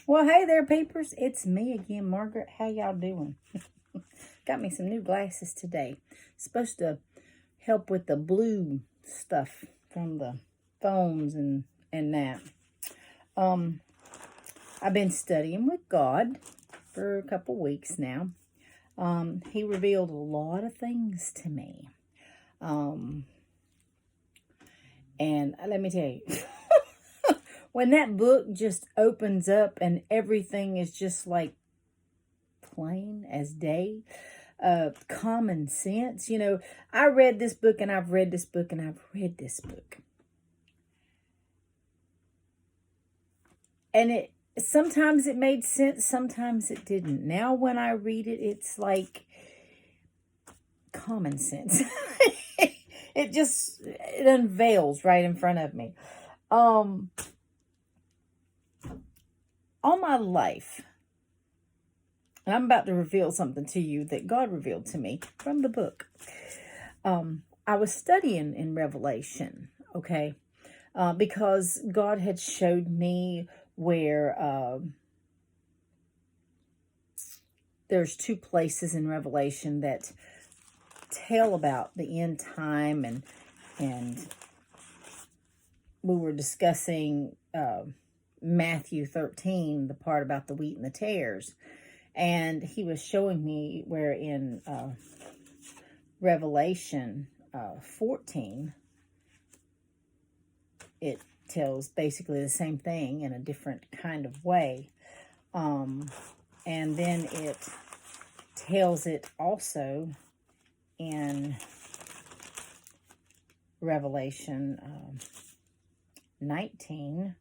Well, hey there, peepers. It's me again, Margaret. How y'all doing? Got me some new glasses today. Supposed to help with the blue stuff from the phones and that. I've been studying with God for a couple weeks now. He revealed a lot of things to me. And let me tell you, when that book just opens up and everything is just like plain as day, common sense. I read this book and I've read this book and I've read this book. And sometimes it made sense, sometimes it didn't. Now when I read it, it's like common sense. It unveils right in front of me. All my life, and I'm about to reveal something to you that God revealed to me from the book. I was studying in Revelation, okay? Because God had showed me where there's two places in Revelation that tell about the end time, and we were discussing Matthew 13, the part about the wheat and the tares. And he was showing me where in Revelation 14, it tells basically the same thing in a different kind of way. And then it tells it also in Revelation 19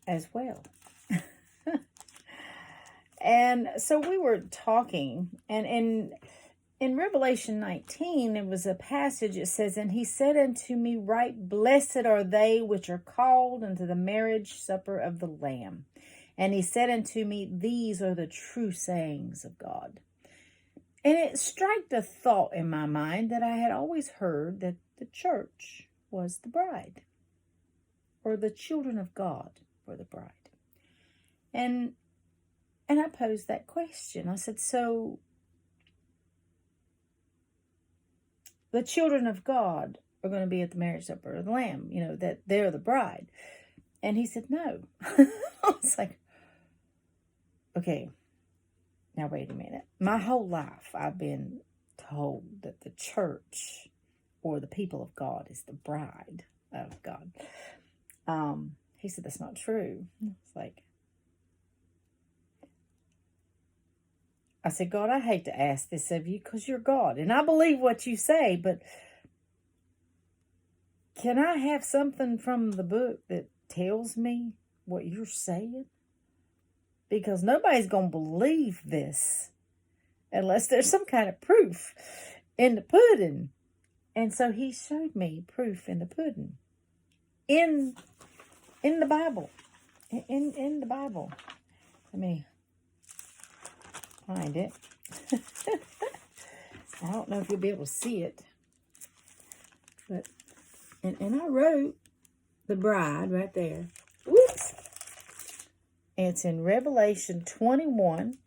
as well. And so we were talking, and in Revelation 19, it was a passage, it says, "And he said unto me, Right blessed are they which are called unto the marriage supper of the Lamb. And he said unto me, These are the true sayings of God." And it struck a thought in my mind that I had always heard that the church was the bride, or the children of God were the bride. And I posed that question. I said, so the children of God are going to be at the marriage supper of the Lamb, that they're the bride. And he said, no. I was like, okay, now wait a minute. My whole life I've been told that the church or the people of God is the bride of God. He said, that's not true. It's like, I said, God, I hate to ask this of you because you're God. And I believe what you say, but can I have something from the book that tells me what you're saying? Because nobody's going to believe this unless there's some kind of proof in the pudding. And so he showed me proof in the pudding. In the Bible. In the Bible. Let me find it. I don't know if you'll be able to see it. But and I wrote the bride right there. Whoops. It's in Revelation 21.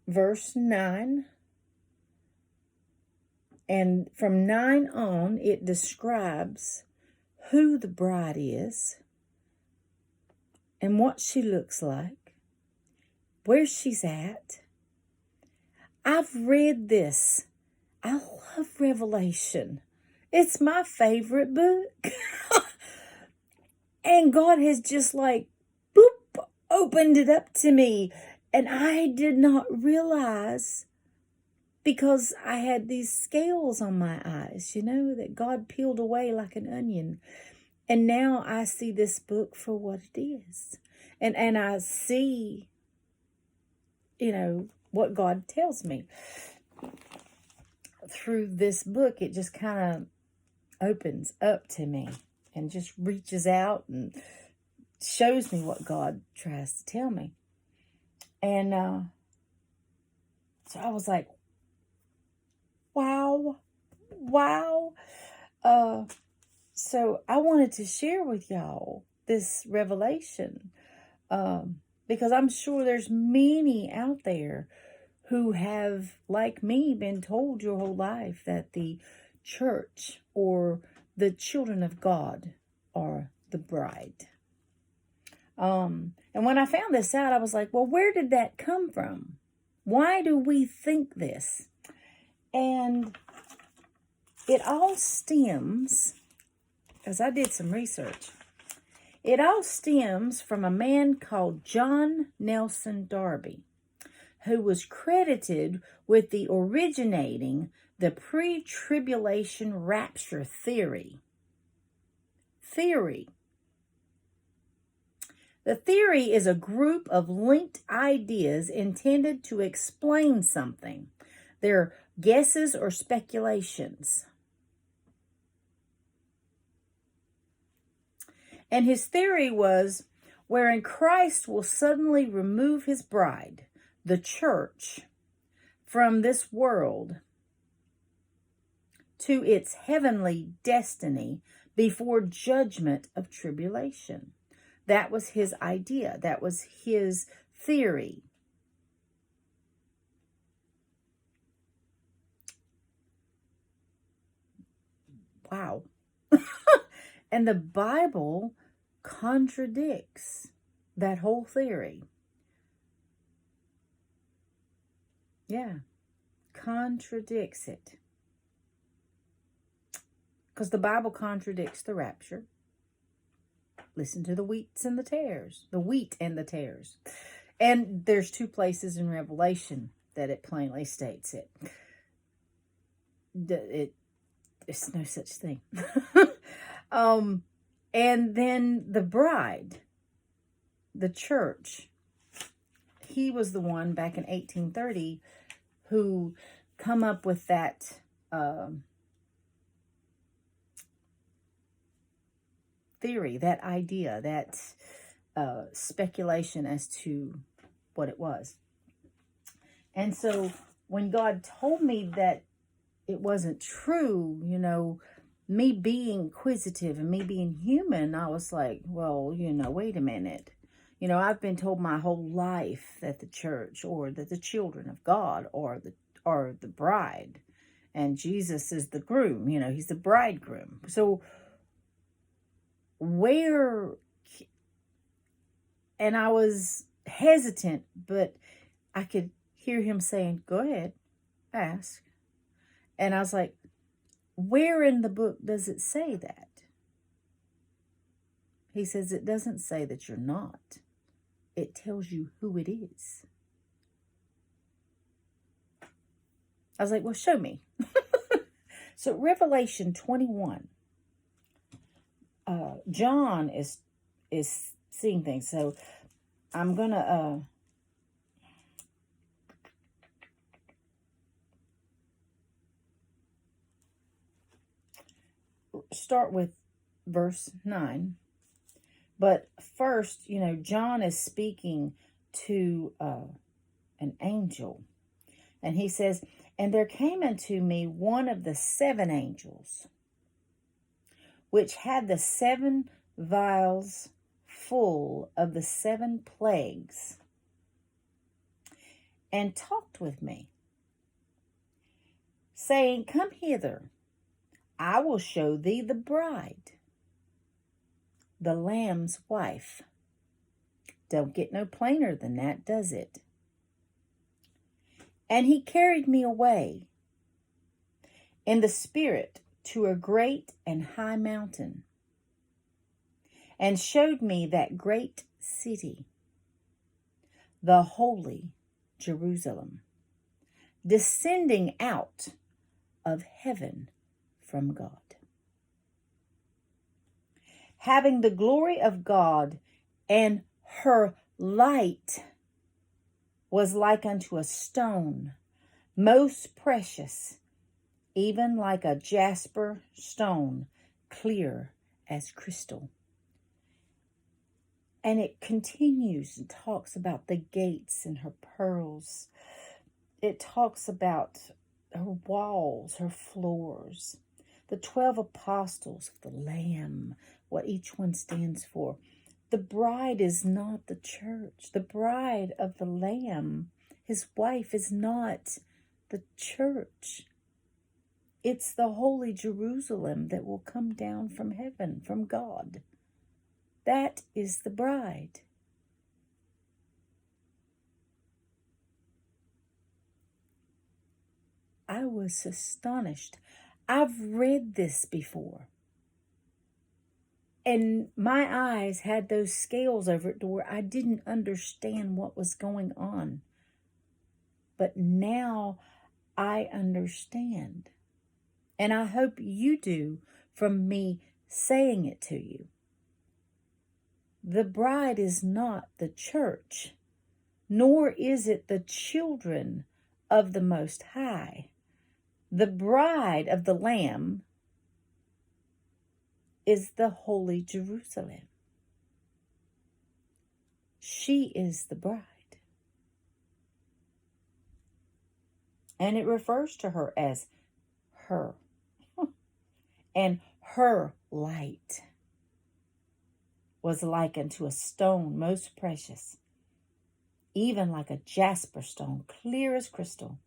Verse 9. And from 9 on, it describes who the bride is and what she looks like, where she's at. I've read this. I love Revelation. It's my favorite book. And God has just like, boop, opened it up to me. And I did not realize, because I had these scales on my eyes, that God peeled away like an onion. And now I see this book for what it is. And I see, what God tells me. Through this book, it just kind of opens up to me and just reaches out and shows me what God tries to tell me. And so I was like, wow. So I wanted to share with y'all this revelation, because I'm sure there's many out there who have, like me, been told your whole life that the church or the children of God are the bride. And when I found this out, I was like, well, where did that come from? Why do we think this? And it all stems, as I did some research, it all stems from a man called John Nelson Darby, who was credited with the originating the pre-tribulation rapture theory. The theory is a group of linked ideas intended to explain something. They're guesses or speculations. And his theory was wherein Christ will suddenly remove his bride, the church, from this world to its heavenly destiny before judgment of tribulation. That was his idea. That was his theory. Wow. And the Bible contradicts that whole theory. Yeah, contradicts it. Because the Bible contradicts the rapture. Listen to the wheat and the tares. And there's 2 places in Revelation that it plainly states it. It's no such thing. And then the bride, the church, he was the one back in 1830 who come up with that theory, that idea, that speculation as to what it was. And so when God told me that it wasn't true, me being inquisitive and me being human, I was like, well, wait a minute. I've been told my whole life that the church or that the children of God are the bride, and Jesus is the groom. He's the bridegroom. So where, and I was hesitant, but I could hear him saying, go ahead, ask. And I was like, where in the book does it say that? He says, it doesn't say that you're not. It tells you who it is. I was like, well, show me. So Revelation 21, John is seeing things. So I'm going to start with verse 9. But first, John is speaking to an angel. And he says, and there came unto me one of the 7 angels, which had the 7 vials full of the 7 plagues, and talked with me, saying, come hither, I will show thee the bride, the Lamb's wife. Don't get no plainer than that, does it? And he carried me away in the spirit to a great and high mountain, and showed me that great city, the holy Jerusalem, descending out of heaven from God, having the glory of God, and her light was like unto a stone, most precious, even like a jasper stone, clear as crystal. And it continues and talks about the gates and her pearls. It talks about her walls, her floors. the 12 apostles of the Lamb, what each one stands for. The bride is not the church. The bride of the Lamb, his wife, is not the church. It's the holy Jerusalem that will come down from heaven, from God. That is the bride. I was astonished. I've read this before. And my eyes had those scales over it to where I didn't understand what was going on. But now I understand. And I hope you do from me saying it to you. The bride is not the church, nor is it the children of the Most High. The bride of the Lamb is the holy Jerusalem. She is the bride. And it refers to her as her. And her light was likened to a stone most precious, even like a jasper stone, clear as crystal,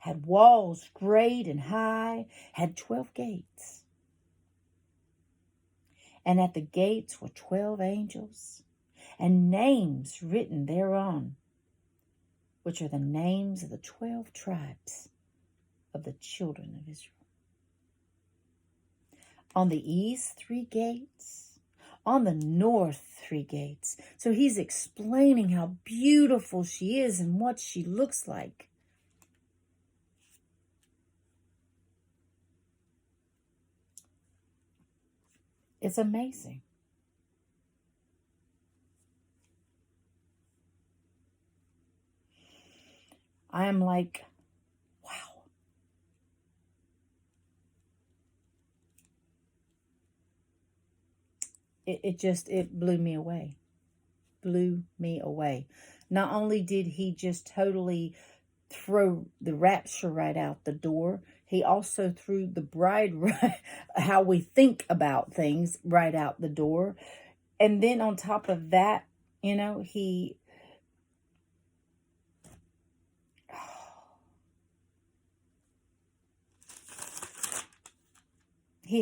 had walls great and high, had 12 gates. And at the gates were 12 angels, and names written thereon, which are the names of the 12 tribes of the children of Israel. On the east, 3 gates. On the north, 3 gates. So he's explaining how beautiful she is and what she looks like. It's amazing. I am like, wow. It blew me away. Blew me away. Not only did he just totally throw the rapture right out the door, he also threw the bride, how we think about things, right out the door. And then on top of that, he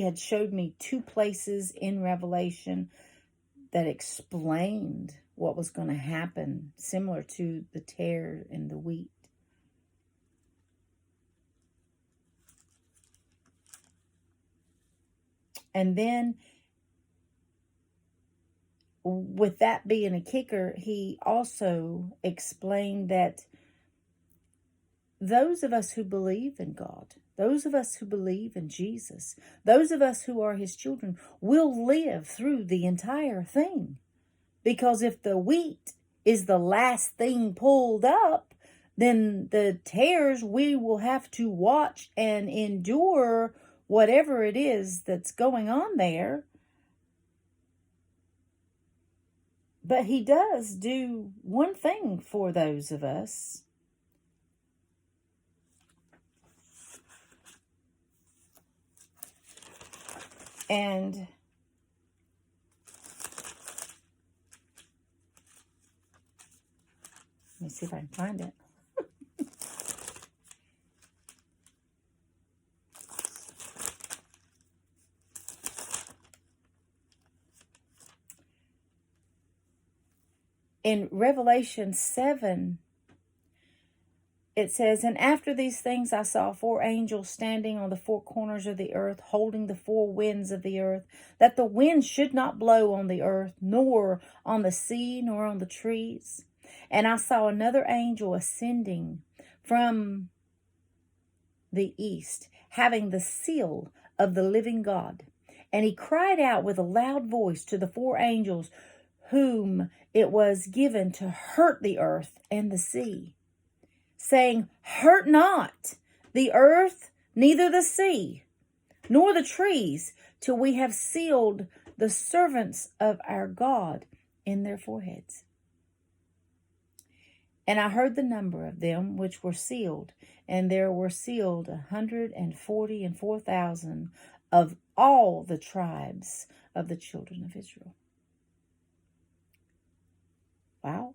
had showed me 2 places in Revelation that explained what was going to happen, similar to the tare and the wheat. And then, with that being a kicker, he also explained that those of us who believe in God, those of us who believe in Jesus, those of us who are his children, will live through the entire thing. Because if the wheat is the last thing pulled up, then the tares, we will have to watch and endure whatever it is that's going on there. But he does do one thing for those of us. And let me see if I can find it. In Revelation 7, it says, "And after these things I saw 4 angels standing on the 4 corners of the earth, holding the 4 winds of the earth, that the wind should not blow on the earth, nor on the sea, nor on the trees. And I saw another angel ascending from the east, having the seal of the living God. And he cried out with a loud voice to the 4 angels whom it was given to hurt the earth and the sea, saying, Hurt not the earth, neither the sea, nor the trees, till we have sealed the servants of our God in their foreheads." And I heard the number of them which were sealed, and there were sealed 144,000 of all the tribes of the children of Israel. Wow.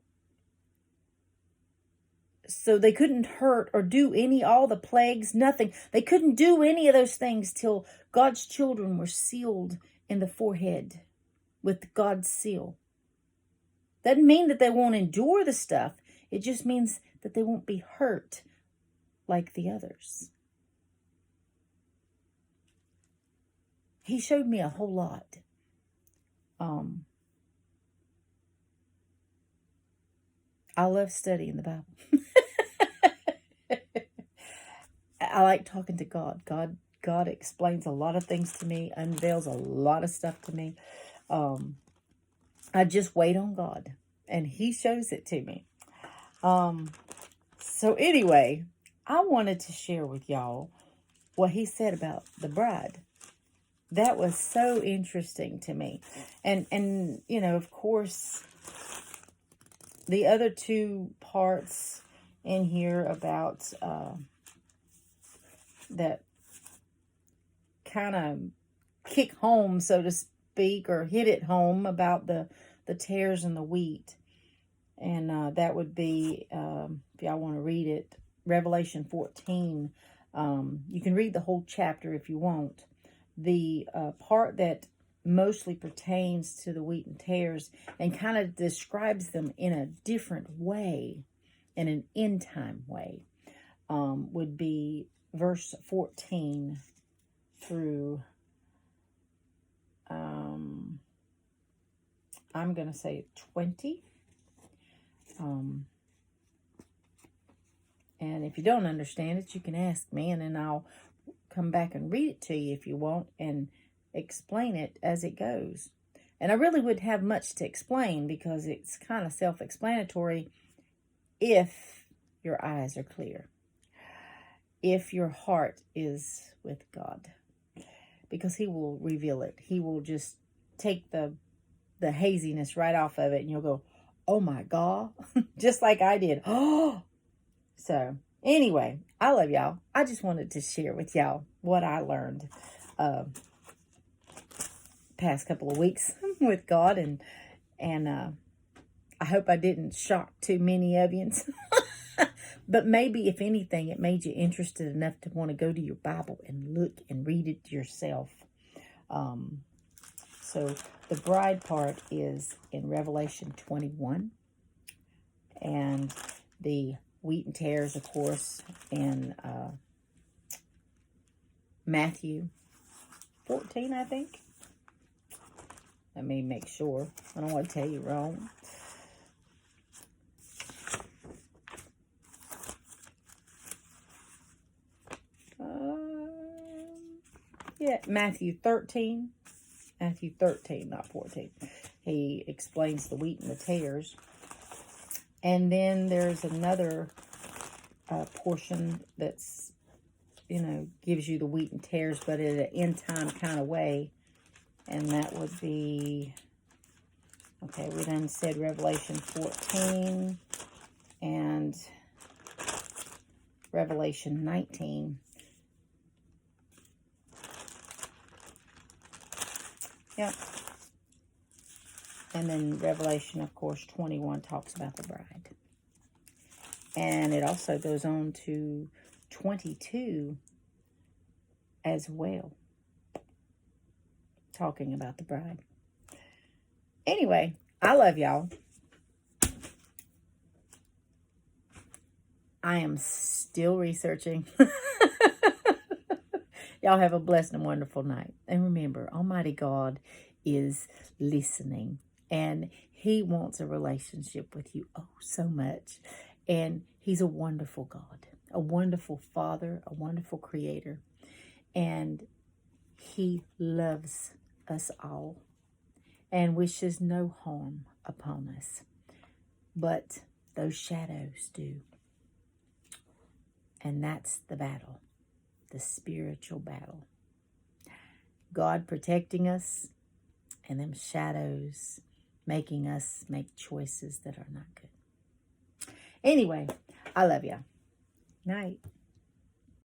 So they couldn't hurt or do all the plagues, nothing. They couldn't do any of those things till God's children were sealed in the forehead with God's seal. Doesn't mean that they won't endure the stuff. It just means that they won't be hurt like the others. He showed me a whole lot. I love studying the Bible. I like talking to God. God explains a lot of things to me, unveils a lot of stuff to me. I just wait on God, and He shows it to me. So anyway, I wanted to share with y'all what He said about the bride. That was so interesting to me. And you know, of course, the other two parts in here about that kind of kick home, so to speak, or hit it home about the tares and the wheat. And that would be, if y'all want to read it, Revelation 14. You can read the whole chapter if you want. The part that mostly pertains to the wheat and tares and kind of describes them in a different way, in an end time way, would be verse 14 through, I'm going to say 20. And if you don't understand it, you can ask me, and then I'll come back and read it to you if you want and explain it as it goes. And I really wouldn't have much to explain because it's kind of self-explanatory if your eyes are clear, if your heart is with God, because He will reveal it. He will just take the haziness right off of it, and you'll go, oh my God, just like I did. Oh, so anyway, I love y'all. I just wanted to share with y'all what I learned past couple of weeks with God, and I hope I didn't shock too many of you. But maybe, if anything, it made you interested enough to want to go to your Bible and look and read it yourself. So the bride part is in Revelation 21, and the wheat and tares, of course, in Matthew 14, I think. Let me make sure. I don't want to tell you wrong. Yeah, Matthew 13. Matthew 13, not 14. He explains the wheat and the tares. And then there's another portion that's, gives you the wheat and tares, but in an end time kind of way. And that would be, okay, we done said Revelation 14 and Revelation 19. Yep. And then Revelation, of course, 21 talks about the bride. And it also goes on to 22 as well, talking about the bride. Anyway, I love y'all. I am still researching. Y'all have a blessed and wonderful night. And remember, Almighty God is listening. And He wants a relationship with you so much. And He's a wonderful God, a wonderful Father, a wonderful Creator. And He loves us all and wishes no harm upon us. But those shadows do. And that's the battle, the spiritual battle. God protecting us, and them shadows making us make choices that are not good. Anyway, I love you. Night.